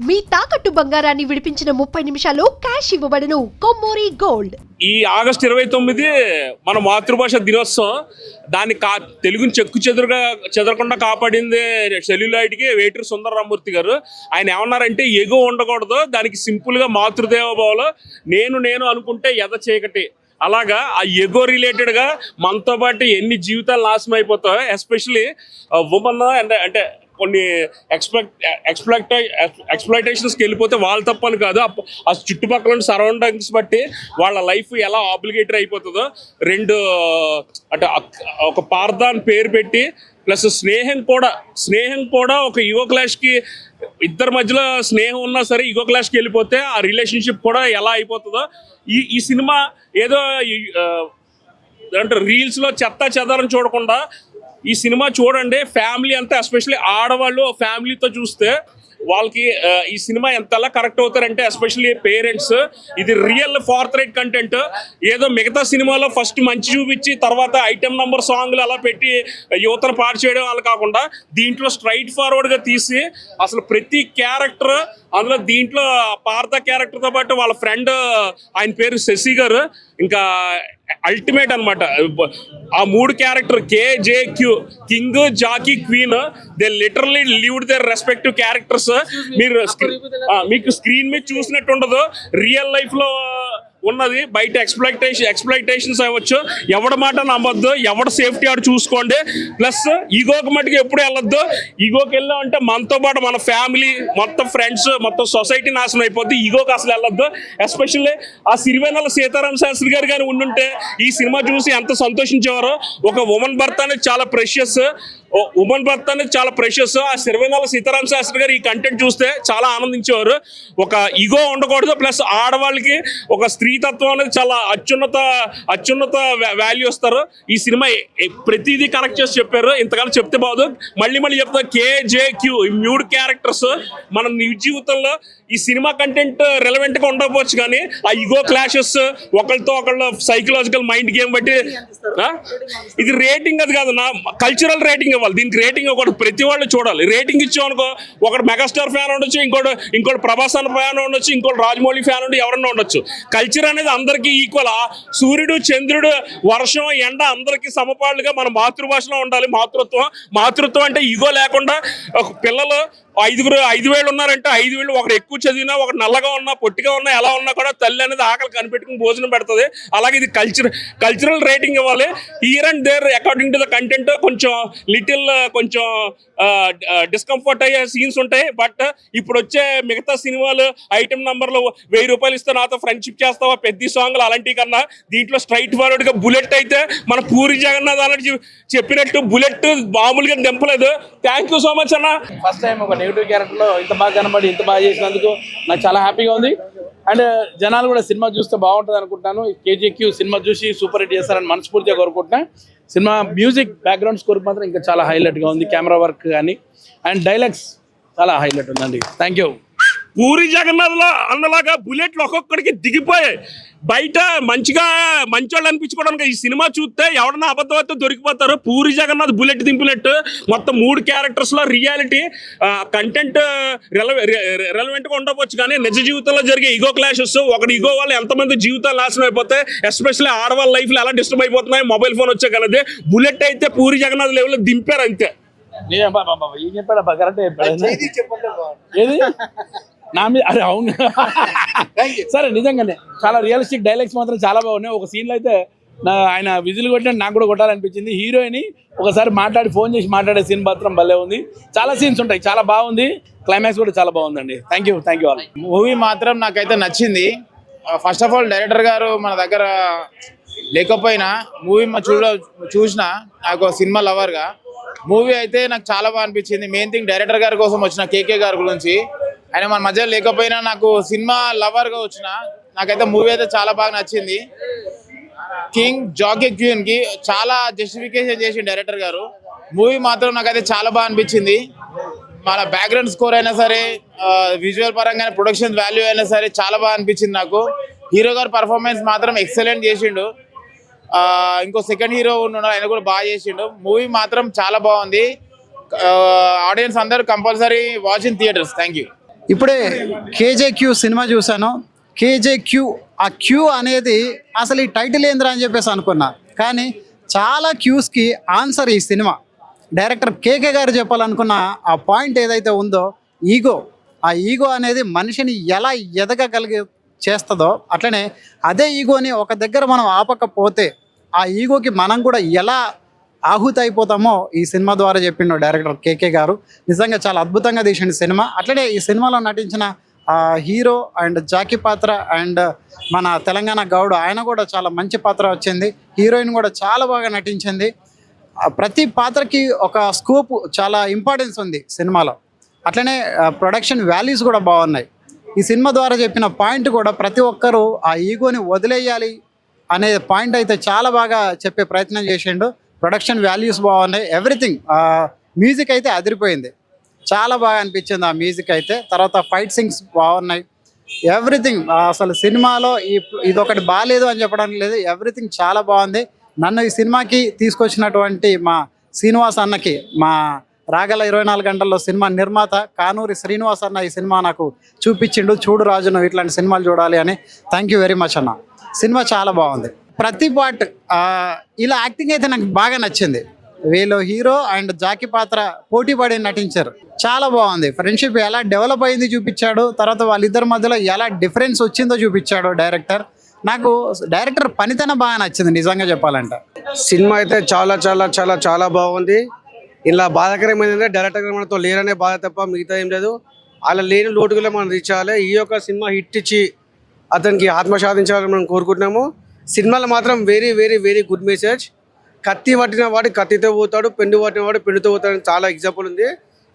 మీ తాకట్టు బంగారాన్ని విడిపించిన 30 నిమిషాల్లో క్యాష్ ఇవ్వబడును. కొమ్మూరి గోల్డ్. ఈ ఆగస్టు 29 మన మాతృభాష దినోత్సవం. దాన్ని తెలుగుని చెదరకుండా కాపాడింది సెల్యులాయిడ్కి వెయిటర్ సుందర రామూర్తి గారు. ఆయన ఏమన్నారంటే ఎగో ఉండకూడదు, దానికి సింపుల్గా మాతృదేవోభావలో నేను అనుకుంటే ఎద చీకటి. అలాగా ఆ ఎగో రిలేటెడ్గా మనతో పాటు ఎన్ని జీవితాలు నాశనం అయిపోతాయో, ఎస్పెషలీ ఉమెన్ అంటే కొన్ని ఎక్స్ప్లాయిటేషన్స్కి వెళ్ళిపోతే వాళ్ళ తప్పని కాదు, ఆ చుట్టుపక్కల సరౌండింగ్స్ బట్టి వాళ్ళ లైఫ్ ఎలా ఆబ్లిగేటరీ అయిపోతుందో. అంటే ఒక పార్థ అని పేరు పెట్టి ప్లస్ స్నేహం కూడా ఒక ఈగో క్లాష్కి, ఇద్దరి మధ్యలో స్నేహం ఉన్నా సరే ఈగో క్లాష్కి వెళ్ళిపోతే ఆ రిలేషన్షిప్ కూడా ఎలా అయిపోతుందో ఈ సినిమా ఏదో అంటే రీల్స్లో చెదారం చూడకుండా ఈ సినిమా చూడండి. ఫ్యామిలీ అంతా, ఎస్పెషల్లీ ఆడవాళ్ళు ఫ్యామిలీతో చూస్తే వాళ్ళకి ఈ సినిమా ఎంతలా కరెక్ట్ అవుతారంటే, ఎస్పెషల్లీ పేరెంట్స్. ఇది రియల్ ఫార్త్రైట్ కంటెంట్. ఏదో మిగతా సినిమాలో ఫస్ట్ మంచి చూపించి తర్వాత ఐటెం నంబర్ సాంగ్లు అలా పెట్టి యువతను పాడు చేయడం వాళ్ళు కాకుండా, దీంట్లో స్ట్రైట్ ఫార్వర్డ్గా తీసి అసలు ప్రతి క్యారెక్టర్ అందులో, దీంట్లో పార్థ క్యారెక్టర్తో పాటు వాళ్ళ ఫ్రెండ్, ఆయన పేరు శశి గారు, ఇంకా అల్టిమేట్ అనమాట. ఆ 3 character KJQ, king, jack, queen, they literally lived their respective characters. మీకు స్క్రీన్ మీద చూసినట్టు ఉండదు, రియల్ లైఫ్లో ఉన్నది. బయట ఎక్స్ప్లాయిటేషన్స్ అవ్వచ్చు, ఎవడ మాట నమ్మొద్దు, ఎవడ సేఫ్టీ ఆడు చూసుకోండి. ప్లస్ ఈగోకి మటుకు ఎప్పుడు వెళ్ళొద్దు. ఈగోకి వెళ్ళామంటే మనతో పాటు మన ఫ్యామిలీ, మొత్తం ఫ్రెండ్స్, మొత్తం సొసైటీ నాశనం అయిపోద్ది. ఈగోకి అసలు వెళ్ళొద్దు. ఎస్పెషల్లీ ఆ సిరివెన్నెల సీతారామ శాస్త్రి గారు కానీ ఉండుంటే ఈ సినిమా చూసి ఎంత సంతోషించేవారో. ఒక ఉమెన్ బర్త్ అనేది చాలా ప్రెషియస్. ఆ సిరివెన్నెల సీతారామ శాస్త్రి గారు ఈ కంటెంట్ చూస్తే చాలా ఆనందించేవారు. ఒక ఈగో ఉండకూడదు, ప్లస్ ఆడవాళ్ళకి ఒక స్త్రీతత్వం అనేది చాలా అత్యున్నత వాల్యూ ఇస్తారు. ఈ సినిమా ప్రతిదీ కనెక్ట్ చేసి చెప్పారు. ఇంతకాలం చెప్తే బాదు, మళ్ళీ చెప్తా. KJQ, ఈ 3 క్యారెక్టర్స్ మన నిజ జీవితంలో ఈ సినిమా కంటెంట్ రెలవెంట్గా ఉండకపోవచ్చు, కానీ ఆ ఈగో క్లాషెస్, ఒకళ్ళతో ఒకళ్ళు సైకలాజికల్ మైండ్ గేమ్ బట్టి ఇది రేటింగ్ అది కాదు, నా కల్చరల్ రేటింగ్ ఇవ్వాలి. దీనికి రేటింగ్ ఒకటి ప్రతి వాళ్ళు చూడాలి. రేటింగ్ ఇచ్చామనుకో, ఒకటి మెగాస్టార్ ఫ్యాన్ ఉండొచ్చు, ఇంకోటి ప్రభాస్ అన్న ఫ్యాన్ ఉండొచ్చు, ఇంకోటి రాజమౌళి ఫ్యాన్ ఉండి ఎవరన్నా ఉండొచ్చు. కల్చర్ అనేది అందరికీ ఈక్వల్. సూర్యుడు, చంద్రుడు, వర్షం, ఎండ అందరికీ సమపాళ్ళుగా మన మాతృభాషలో ఉండాలి. మాతృత్వం అంటే ఈగో లేకుండా. పిల్లలు 5,000 ఉన్నారంటే 5,000 ఒకటి ఎక్కువ చదివినా, ఒకటి నల్లగా ఉన్నా, పొట్టిగా ఉన్నా, ఎలా ఉన్నా కూడా తల్లి అనేది ఆకలి కనిపెట్టుకుని భోజనం పెడుతుంది. అలాగే ఇది కల్చరల్ రేటింగ్ ఇవ్వాలి. Here and there according to the content కొంచెం డిస్కంఫర్ట్ అయ్యే సీన్స్ ఉంటాయి. బట్ ఇప్పుడు వచ్చే మిగతా సినిమాలు ఐటెం నంబర్లు 1000 రూపాయలు ఇస్తే నాతో ఫ్రెండ్షిప్ చేస్తావా, పెద్ద సాంగ్లు అలాంటివి కన్నా దీంట్లో స్ట్రైట్ ఫార్వర్డ్గా బుల్లెట్ అయితే మన పూరి జగన్నాథ్ అన్నట్టు చెప్పినట్టు బుల్లెట్ మామూలుగా దింపలేదు. థ్యాంక్ యూ సో మచ్ అన్న. ఫస్ట్ టైం ఒక నెగిటివ్ క్యారెక్టర్లో ఇంత బాగా కనబడి ఇంత బాగా చేసినందుకు నాకు చాలా హ్యాపీగా ఉంది. అండ్ జనాలు కూడా సినిమా చూస్తే బాగుంటుంది అనుకుంటున్నాను. KJQ సినిమా చూసి సూపర్ హిట్ చేస్తారని మనస్ఫూర్తిగా కోరుకుంటున్నా. సినిమా మ్యూజిక్, బ్యాక్గ్రౌండ్ స్కోర్ మాత్రం ఇంకా చాలా హైలైట్గా ఉంది. కెమెరా వర్క్ కానీ అండ్ డైలాగ్స్ చాలా హైలైట్ ఉందండి. Thank you. పూరి జగన్నాథ్లో అన్నలాగా బుల్లెట్లు ఒక్కొక్కడికి దిగిపోయాయి. బయట మంచోళ్ళు అనిపించుకోవడానికి ఈ సినిమా చూస్తే ఎవడన్నా అబద్ధమైతే దొరికిపోతారు. పూరి జగన్నాథ్ బుల్లెట్ దింపినట్టు మొత్తం 3 క్యారెక్టర్స్లో రియాలిటీ కంటెంట్ రెలవెంట్గా ఉండవచ్చు, కానీ నిజ జీవితంలో జరిగే ఈగో క్లాషెస్, ఒకటి ఈగో వల్ల ఎంతమంది జీవితాలు నాశనం అయిపోతాయి. ఎస్పెషల్లీ ఆడవాళ్ళ లైఫ్లో ఎలా డిస్టర్బ్ అయిపోతున్నాయి మొబైల్ ఫోన్ వచ్చే కలది. బుల్లెట్ అయితే పూరి జగన్నాథ్ లెవెల్లో దింపారు అంతే. ఏం చెప్పాడు కరెక్ట్ ఏది నా మీద? అరే అవును, సరే నిజంగానే చాలా రియలిస్టిక్ డైలాగ్స్ మాత్రం చాలా బాగున్నాయి. ఒక సీన్లో అయితే ఆయన విజిల్ కొట్టినట్టు నాకు కూడా కొట్టాలనిపించింది. హీరోయిన్ ఒకసారి ఫోన్ చేసి మాట్లాడే సీన్ మాత్రం భలే ఉంది. చాలా సీన్స్ ఉంటాయి, చాలా బాగుంది. క్లైమాక్స్ కూడా చాలా బాగుందండి. Thank you all. మూవీ మాత్రం నాకైతే నచ్చింది. ఫస్ట్ ఆఫ్ ఆల్ డైరెక్టర్ గారు మన దగ్గర లేకపోయినా మూవీ చూసిన నాకు సినిమా లవర్గా మూవీ అయితే నాకు చాలా బాగా అనిపించింది. మెయిన్ థింగ్ డైరెక్టర్ గారి కోసం వచ్చిన KK గారి గురించి, ఆయన మన మధ్యలో లేకపోయినా నాకు సినిమా లవర్గా వచ్చిన నాకైతే మూవీ అయితే చాలా బాగా నచ్చింది. కింగ్, జాకీ, క్వీన్కి చాలా జస్టిఫికేషన్ చేసి డైరెక్టర్ గారు. మూవీ మాత్రం నాకైతే చాలా బాగా అనిపించింది. మన బ్యాక్గ్రౌండ్ స్కోర్ అయినా సరే, విజువల్ పరంగా ప్రొడక్షన్ వాల్యూ అయినా సరే చాలా బాగా అనిపించింది నాకు. హీరో గారు పర్ఫార్మెన్స్ మాత్రం ఎక్సలెంట్ చేసిండు. ఇంకో సెకండ్ హీరో ఉన్నాడు, ఆయన కూడా బాగా చేసిండు. మూవీ మాత్రం చాలా బాగుంది. ఆడియన్స్ అందరూ compulsory watch in theatres. Thank you. ఇప్పుడే కేజేక్యూ సినిమా చూశాను. కేజేక్యూ, ఆ క్యూ అనేది అసలు ఈ టైటిల్ ఏంద్రా అని చెప్పేసి అనుకున్నా, కానీ చాలా క్యూస్కి ఆన్సర్ ఈ సినిమా. డైరెక్టర్ కేకే గారు చెప్పాలనుకున్న ఆ పాయింట్ ఏదైతే ఉందో, ఈగో, ఆ ఈగో అనేది మనిషిని ఎలా ఎదగగలిగే చేస్తుందో, అట్లనే అదే ఈగోని ఒక దగ్గర మనం ఆపకపోతే ఆ ఈగోకి మనం కూడా ఎలా ఆహుతి అయిపోతామో ఈ సినిమా ద్వారా చెప్పిండు డైరెక్టర్ కేకే గారు. నిజంగా చాలా అద్భుతంగా తీసిండు సినిమా. అట్లనే ఈ సినిమాలో నటించిన హీరో అండ్ జాకీ పాత్ర అండ్ మన తెలంగాణ గౌడ్, ఆయన కూడా చాలా మంచి పాత్ర వచ్చింది. హీరోయిన్ కూడా చాలా బాగా నటించింది. ప్రతి పాత్రకి ఒక స్కోప్, చాలా ఇంపార్టెన్స్ ఉంది సినిమాలో. అట్లనే ప్రొడక్షన్ వాల్యూస్ కూడా బాగున్నాయి. ఈ సినిమా ద్వారా చెప్పిన పాయింట్ కూడా ప్రతి ఒక్కరూ ఆ ఈగోని వదిలేయాలి అనే పాయింట్ అయితే చాలా బాగా చెప్పే ప్రయత్నం చేసిండు. ప్రొడక్షన్ వాల్యూస్ బాగున్నాయి, ఎవ్రీథింగ్. మ్యూజిక్ అయితే అదిరిపోయింది, చాలా బాగా అనిపించింది ఆ మ్యూజిక్ అయితే. తర్వాత ఫైట్ సీన్స్ బాగున్నాయి, ఎవ్రీథింగ్. అసలు సినిమాలో ఇదొకటి బాగాలేదు అని చెప్పడానికి లేదు, ఎవ్రీథింగ్ చాలా బాగుంది. నన్ను ఈ సినిమాకి తీసుకొచ్చినటువంటి మా శ్రీనివాస్ అన్నకి, మా రాగల 24 గంటల్లో సినిమా నిర్మాత కానూరి శ్రీనివాస్ అన్న ఈ సినిమా నాకు చూపించిండు. చూడు రాజు, నువ్వు ఇట్లాంటి సినిమాలు చూడాలి అని. థ్యాంక్ యూ వెరీ మచ్ అన్న. సినిమా చాలా బాగుంది. ప్రతి పార్ట్ ఇలా యాక్టింగ్ అయితే నాకు బాగా నచ్చింది. వీళ్ళు హీరో అండ్ జాకీ పాత్ర పోటీ పడి నటించారు, చాలా బాగుంది. ఫ్రెండ్షిప్ ఎలా డెవలప్ అయింది చూపించాడు. తర్వాత వాళ్ళిద్దరి మధ్యలో ఎలా డిఫరెన్స్ వచ్చిందో చూపించాడు డైరెక్టర్. నాకు డైరెక్టర్ పనితనం బాగా నచ్చింది నిజంగా చెప్పాలంటే. సినిమా అయితే చాలా చాలా చాలా చాలా బాగుంది. ఇలా బాధాకరమైందంటే డైరెక్టర్ గారు మనతో లేరనే బాధ తప్ప మిగతా ఏం లేదు. అలా లేని లోటుగా మనం రీచ్ అవ్వాలి. ఈ యొక్క సినిమా హిట్ ఇచ్చి అతనికి ఆత్మ సాధించాలని మనం కోరుకుంటున్నాము. సినిమాలో మాత్రం very very very good message. కత్తి పట్టిన వాడు కత్తితో పోతాడు, పెన్ను పట్టిన వాడు పెన్నుతో పోతాడు, చాలా ఎగ్జాంపుల్ ఉంది.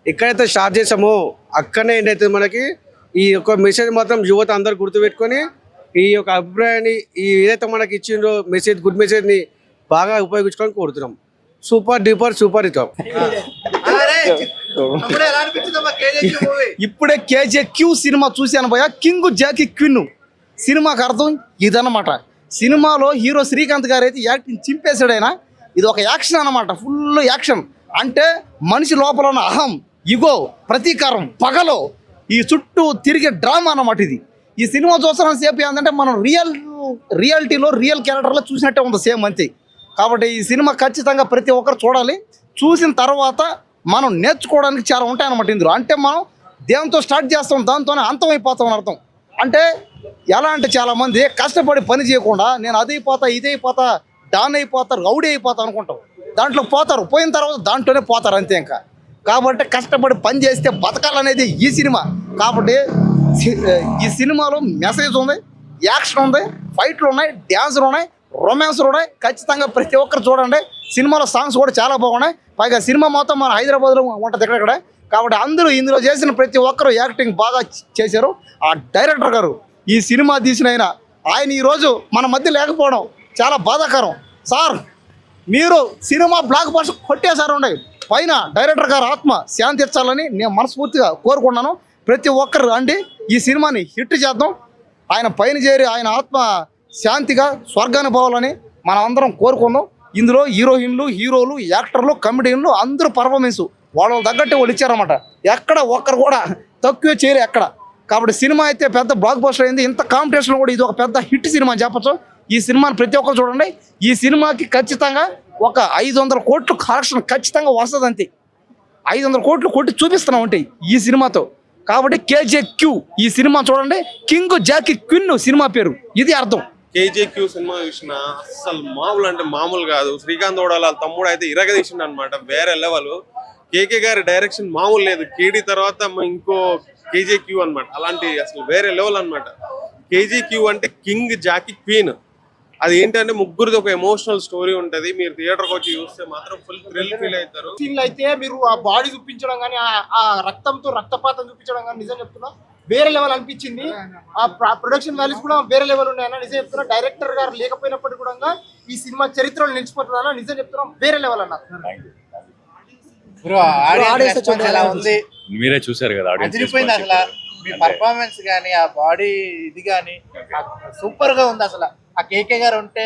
ఎక్కడైతే స్టార్ట్ చేసామో అక్కడనే ఏంటైతే మనకి ఈ యొక్క మెసేజ్ మాత్రం యువత అందరు గుర్తుపెట్టుకొని ఈ యొక్క అభిప్రాయాన్ని ఏదైతే మనకి ఇచ్చిందో మెసేజ్, గుడ్ మెసేజ్ని బాగా ఉపయోగించుకోవాలని కోరుతున్నాం. Super duper super hit. ఇప్పుడే కేజేక్యూ సినిమా చూశాను భయ. కింగ్ జాకీ క్విన్ సినిమాకి అర్థం ఇదన్నమాట. సినిమాలో హీరో శ్రీకాంత్ గారు అయితే యాక్టింగ్ చింపేశాడు. ఆయన ఇది ఒక యాక్షన్ అన్నమాట, ఫుల్ యాక్షన్. అంటే మనిషి లోపల ఉన్న అహం, ఇగో, ప్రతీకారం, పగలో ఈ చుట్టూ తిరిగే డ్రామా అన్నమాట ఇది. ఈ సినిమా చూస్తున్న సేపు ఏంటంటే మనం రియాలిటీలో రియల్ క్యారెక్టర్లో చూసినట్టే ఉంది, సేమ్ అంతే. కాబట్టి ఈ సినిమా ఖచ్చితంగా ప్రతి ఒక్కరు చూడాలి. చూసిన తర్వాత మనం నేర్చుకోవడానికి చాలా ఉంటాయన్నమాట ఇందులో. అంటే మనం దేంతో స్టార్ట్ చేస్తాం దాంతోనే అంతం అయిపోతాం అని అర్థం. అంటే ఎలా అంటే చాలామంది కష్టపడి పని చేయకుండా నేను అదైపోతా, ఇదైపోతా, డాన్ అయిపోతారు, రౌడీ అయిపోతా అనుకుంటాం. దాంట్లో పోతారు, పోయిన తర్వాత దాంట్లోనే పోతారు అంతే. ఇంకా కాబట్టి కష్టపడి పని చేస్తే బతకాలనేది ఈ సినిమా. కాబట్టి ఈ సినిమాలో మెసేజ్ ఉంది, యాక్షన్ ఉంది, ఫైట్లు ఉన్నాయి, డ్యాన్సులు ఉన్నాయి, రొమాన్స్లు ఉన్నాయి. ఖచ్చితంగా ప్రతి ఒక్కరు చూడండి. సినిమాలో సాంగ్స్ కూడా చాలా బాగున్నాయి. పైగా సినిమా మొత్తం మన హైదరాబాద్లో ఉంటుంది ఎక్కడెక్కడ. కాబట్టి అందరూ ఇందులో చేసిన ప్రతి ఒక్కరు యాక్టింగ్ బాగా చేశారు. ఆ డైరెక్టర్ గారు ఈ సినిమా తీసిన ఆయన ఈరోజు మన మధ్య లేకపోవడం చాలా బాధాకరం. సార్, మీరు సినిమా బ్లాక్ బస్టర్ కొట్టేశారు. ఉండే పైన డైరెక్టర్ గారు ఆత్మ శాంతి ఇచ్చాలని నేను మనస్ఫూర్తిగా కోరుకున్నాను. ప్రతి ఒక్కరు అండి ఈ సినిమాని హిట్ చేద్దాం. ఆయన పైన చేరి ఆయన ఆత్మ శాంతిగా స్వర్గాన్ని పోవాలని మనం అందరం కోరుకుందాం. ఇందులో హీరోయిన్లు, హీరోలు, యాక్టర్లు, కమెడియన్లు అందరూ పర్ఫార్మెన్స్ వాళ్ళు తగ్గట్టు వాళ్ళు ఇచ్చారన్నమాట. ఎక్కడ ఒక్కరు కూడా తక్కువ చేయరు ఎక్కడ. కాబట్టి సినిమా అయితే పెద్ద బ్లాక్ బస్టర్ అయింది. ఇంత కాంపిటీషన్ కూడా ఇది ఒక పెద్ద హిట్ సినిమా అని చెప్పచ్చు. ఈ సినిమాని ప్రతి ఒక్కరు చూడండి. ఈ సినిమాకి ఖచ్చితంగా ఒక 500 కోట్లు కలెక్షన్ ఖచ్చితంగా వస్తుంది అంతే. 500 కోట్లు కొట్టి చూపిస్తున్నాం ఉంటాయి ఈ సినిమాతో. కాబట్టి కేజేక్యూ ఈ సినిమా చూడండి. కింగ్ జాకీ క్విన్ సినిమా పేరు, ఇది అర్థం. కేజేక్యూ సినిమా చూసిన అస్సలు మామూలు అంటే మామూలు కాదు. శ్రీకాంత్ వాళ్ళ తమ్ముడు అయితే ఇరగదీసిండు అనమాట, వేరే లెవెల్. కేకే గారి డైరెక్షన్ మామూలు లేదు. కేడీ తర్వాత ఇంకో కేజేక్యూ అనమాట, అలాంటి అసలు వేరే లెవెల్ అనమాట. కేజేక్యూ అంటే కింగ్ జాకీ క్వీన్. అది ఏంటంటే ముగ్గురిది ఒక ఎమోషనల్ స్టోరీ ఉంటది. మీరు థియేటర్కి వచ్చి చూస్తే మాత్రం ఫుల్ థ్రిల్ ఫీల్ అవుతారు. సీన్లు అయితే మీరు ఆ బాడీ చూపించడం కానీ, ఆ రక్తంతో రక్తపాతం చూపించడం కానీ నిజం చెప్తున్నా వేరే లెవెల్ అనిపించింది. ఆ ప్రొడక్షన్ వాల్యూస్ కూడా వేరే లెవెల్ ఉన్నాయన్న నిజం చెప్తున్నా. డైరెక్టర్ గారు లేకపోయినప్పటికీ కూడా ఈ సినిమా చరిత్రలో నిలిచిపోతుందన్న నిజం చెప్తున్నాం, వేరే లెవెల్ అన్న. మీరే చూసారు కదా, అదిరిపోయింది అసలు. మీ పర్ఫార్మెన్స్ కానీ, ఆ బాడీ ఇది కానీ సూపర్ గా ఉంది అసలు. ఆ కేకే గారు ఉంటే,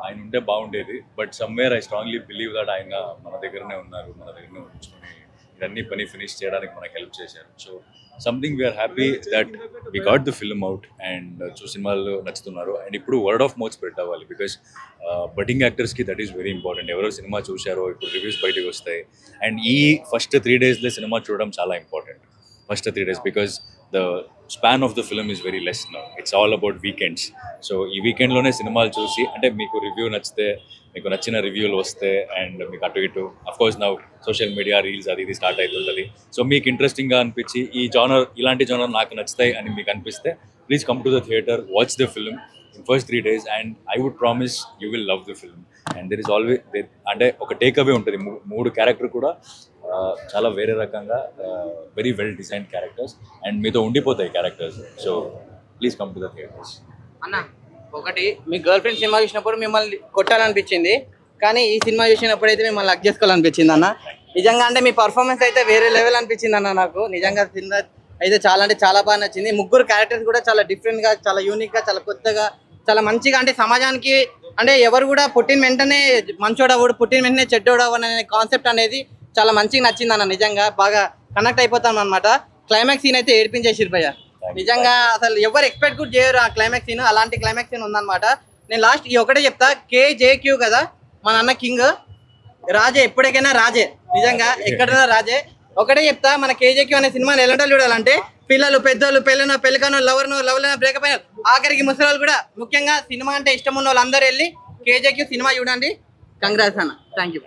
ఆయన ఉంటే బాగుండేది. But somewhere I strongly believe that ఆయన మన దగ్గరనే ఉన్నారు, మన దగ్గరనే ఉంచుకొని ఇవన్నీ పని ఫినిష్ చేయడానికి మనకు హెల్ప్ చేశారు. So something we are happy that we got the film out and సినిమాలు నచ్చుతున్నారు. అండ్ ఇప్పుడు వర్డ్ ఆఫ్ మౌత్ స్ప్రెడ్ అవ్వాలి, బికాస్ బడ్డింగ్ యాక్టర్స్కి దట్ ఈస్ వెరీ ఇంపార్టెంట్. ఎవరో సినిమా చూశారో ఇప్పుడు రివ్యూస్ బయటకు వస్తాయి, అండ్ ఈ ఫస్ట్ 3 daysలో సినిమా చూడడం చాలా important. First 3 days because the span of the film is very less now. It's all about weekends. So ఈ వీకెండ్లోనే సినిమాలు చూసి, అంటే మీకు రివ్యూ నచ్చితే, మీకు నచ్చిన రివ్యూలు వస్తే, అండ్ మీకు అటు ఇటు of course now social media reels అది ఇది స్టార్ట్ అవుతుంటుంది. సో మీకు ఇంట్రెస్టింగ్గా అనిపించి ఈ జానర్, ఇలాంటి జానర్ నాకు నచ్చుతాయి అని మీకు అనిపిస్తే please come to the theatre, watch the film in first 3 days and I would promise you will love the film. And there is always అంటే ఒక టేక్ అవే ఉంటుంది. 3 క్యారెక్టర్ కూడా చాలా వేరే రకంగా very well designed characters and మీతో ఉండిపోతాయి characters. So please come to the theatres. అన్న ఒకటి, మీ గర్ల్ ఫ్రెండ్ సినిమా చూసినప్పుడు మిమ్మల్ని కొట్టాలనిపించింది, కానీ ఈ సినిమా చూసినప్పుడు అయితే మిమ్మల్ని హగ్ చేసుకోవాలనిపించింది అన్న. నిజంగా అంటే మీ పర్ఫార్మెన్స్ అయితే వేరే లెవెల్ అనిపించింది అన్న. నాకు నిజంగా సినిమా అయితే చాలా బాగా నచ్చింది. 3 క్యారెక్టర్స్ కూడా చాలా డిఫరెంట్గా, చాలా యూనిక్గా, చాలా కొత్తగా, చాలా మంచిగా, అంటే సమాజానికి అంటే ఎవరు కూడా పుట్టిన వెంటనే మంచోడవుడు, పుట్టిన వెంటనే చెడ్డోడవు అనే కాన్సెప్ట్ అనేది చాలా మంచిగా నచ్చింది అన్న. నిజంగా బాగా కనెక్ట్ అయిపోతాం అనమాట. క్లైమాక్స్ సీన్ అయితే ఏడిపించేసిరు భయ్య. నిజంగా అసలు ఎవరు ఎక్స్పెక్ట్ కూడా చేయరు ఆ క్లైమాక్స్ సీన్. అలాంటి క్లైమాక్స్ సీన్ ఉందన్నమాట. నేను లాస్ట్ ఈ ఒకటే చెప్తా, KJQ కదా మన అన్న కింగ్ రాజే, ఎప్పటికైనా రాజే, నిజంగా ఎక్కడైనా రాజే. ఒకటే చెప్తా, మన KJQ అనే సినిమాని ఎలాంటి చూడాలంటే పిల్లలు, పెద్దలు, పెళ్ళికను, లవర్లైన బ్రేకప్ అయిన ఆఖరికి ముసలి కూడా, ముఖ్యంగా సినిమా అంటే ఇష్టం ఉన్న వాళ్ళందరూ వెళ్ళి KJQ సినిమా చూడండి. కంగ్రాట్స్ అన్న. Thank you.